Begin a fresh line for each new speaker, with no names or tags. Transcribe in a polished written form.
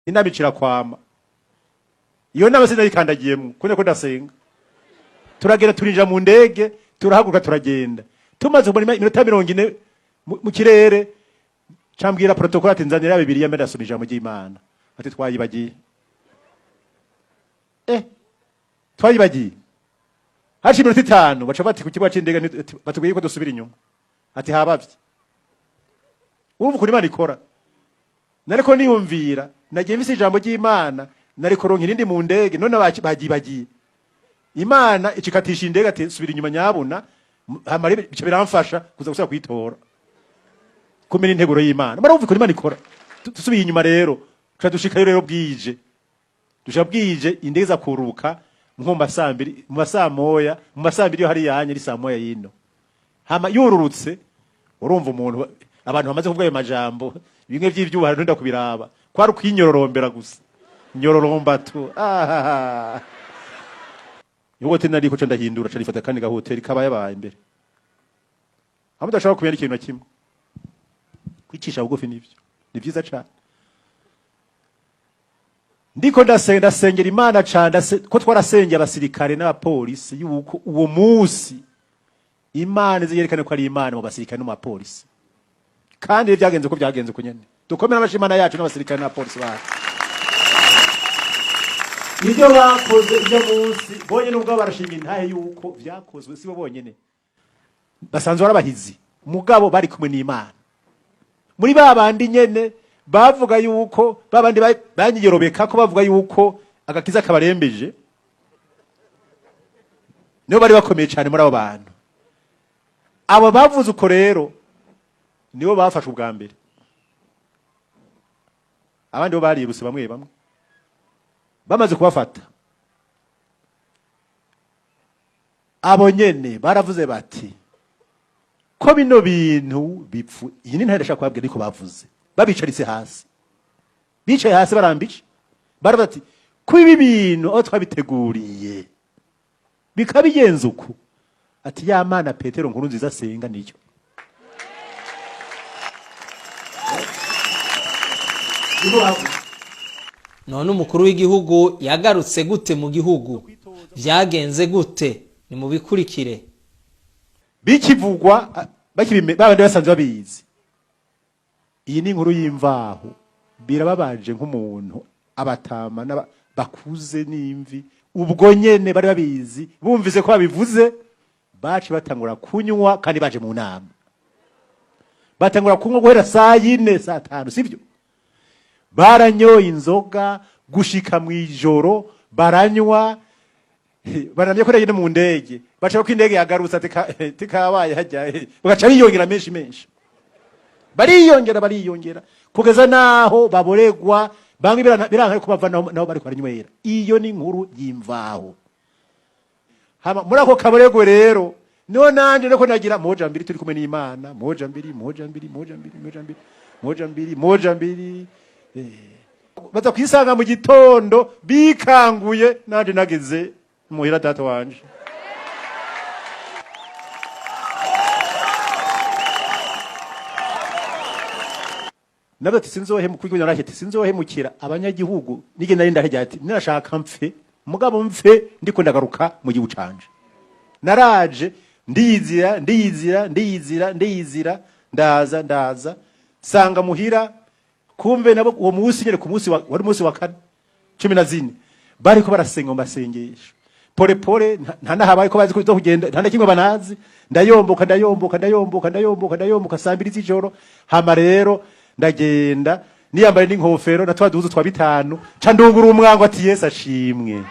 inama icira kwama. Iyo nama sinayikandagiyemo kune ko ndasenga. Turagenda turinja mu ndege, turahaguruka turagenda. Tumaze kubona iminota 40 mu kirere, cambwira protocol ati nzanira Bibiliya mbe ndasomija mu y'Imana. Ati twayibagiye. Twayibagiye. Hashi iminota 5 baca bati ku kibuga c'indege batubwiye ko dusubira inyuma. Ati habavye. Urumva kuri Imana ikora. Nariko niyumvira, nagiye misi ijambo ry'Imana, nariko ronka irindi mu ndege, none bagiye. Imana icikatisha indege ati subira inyuma nyabuna, hamari bice biramfasha kuza gusaba kwitora. Kumena integuro y'Imana. Marumva kuri Imana ikora. Tusubiye inyuma rero, dushikayo rero bwije. Dushabwije indege za kuruka nko masambiri, mu masamoya, mu masambiri yo hari yanye ari samoya yino. Hama yururutse, urumva umuntu abantu bamaze kuvuga ayo majambo, bimwe by'ivyuhara nda kubiraba. Kwari kwinyororombera gusa. Nyororomba tu. Yuko tenari ko ndahindura carifata kandi ga hotel kabaye imbere. Amuda ashaka kumenya ikintu kimwe. Kwicisha bugufi nivyo. Ni vyiza cyane. Ndiko ndasengera Imana cyane ko twarasengera abasirikare n'abapolisi yuko uwo munsi Imana ziyerekane ko ari Imana mu basirikare no mu bapolisi. Kandi byagenze ko byagenze kunyene. Dukomera amashimana yacu n'abasirikare n'abapolisi bacu. Ibyo bakoze ibyo munsi bonye nubwo barashinga intahe yuko vyakozwe sibo bonyene. Basanzwe barabahizi. Mugabo bari kumwe n'Imana. Muri babandi nyene bavuga yuko babandi banyiyorobeka ko bavuga yuko agakiza kabarembeje. Nibo bari bakomeye cyane muri abo bantu. Abo bavuze uko rero nibo bafashe ubwa mbere. Abandi bo bariruse bamwe bamwe. Bamaze kubafata. Abo nyene baravuze bati ko bino bintu bipfu. Iyi ni ntare shaka kwabwira niko bavuze. Babicaritse hasi. Bicaye hasi barambice. Baravuze ati ko ibi bintu aho twabiteguriye bikabigenza uko. Ati ya Mana Petero Nkurunziza asenga niyo.
None umukuru w'igihugu yagarutse gute mu gihugu? Vyagenze gute? Ni mu bikurikire.
Bikivugwa babandi basanzwe babizi. Iyi ni inkuru y'imvaho. Birababaje nk'umuntu abatama bakuze n'imvi. Ubwo nyene bari babizi, bumvise ko babivuze, baci batangura kunywa kandi baje mu nama. Batangura kunywa guhera saa 4 saa 5 sivyo? Baranyoye inzoga gushika mwijoro, baranywa baramye ko yagenda mu ndege. Bacha ko indege yagarutse tikabaye hajya. Bagaca biyongera menshi. Bariyongera kugeza naho baboregwa bamwe biranka ko bava naho bari kwarinywera. Iyo ni inkuru y'imvaho. Hama muri ako kaboregwe rero no nanje nako nagira moja mbiri turi kumwe n'Imana, moja mbiri. Baza kwisanga mu gitondo bikanguye nanje nageze muhira data wanje. Nabati sinzohe mu kwigwina rahete sinzohe mukira abanyagihugu nige nari ndahejya ati nashaka mpfe mugabo mpfe ndiko ndagaruka mu gihugu canje. Naraje ndiyizira ndaza sanga muhira kumbe nabo uwo munsi nyere ku munsi wari munsi wa 14 bariko barasenga mu masengesho. Pole ntanahabaye ko bazi ko kugenda nta kimwe banazi ndayomboka sambiri z'ijoro. Hama rero ndagenda niyambaye n'inkofero na twa duhuzu twa 5 ca ndungura umwango ati Yesu ashimwe.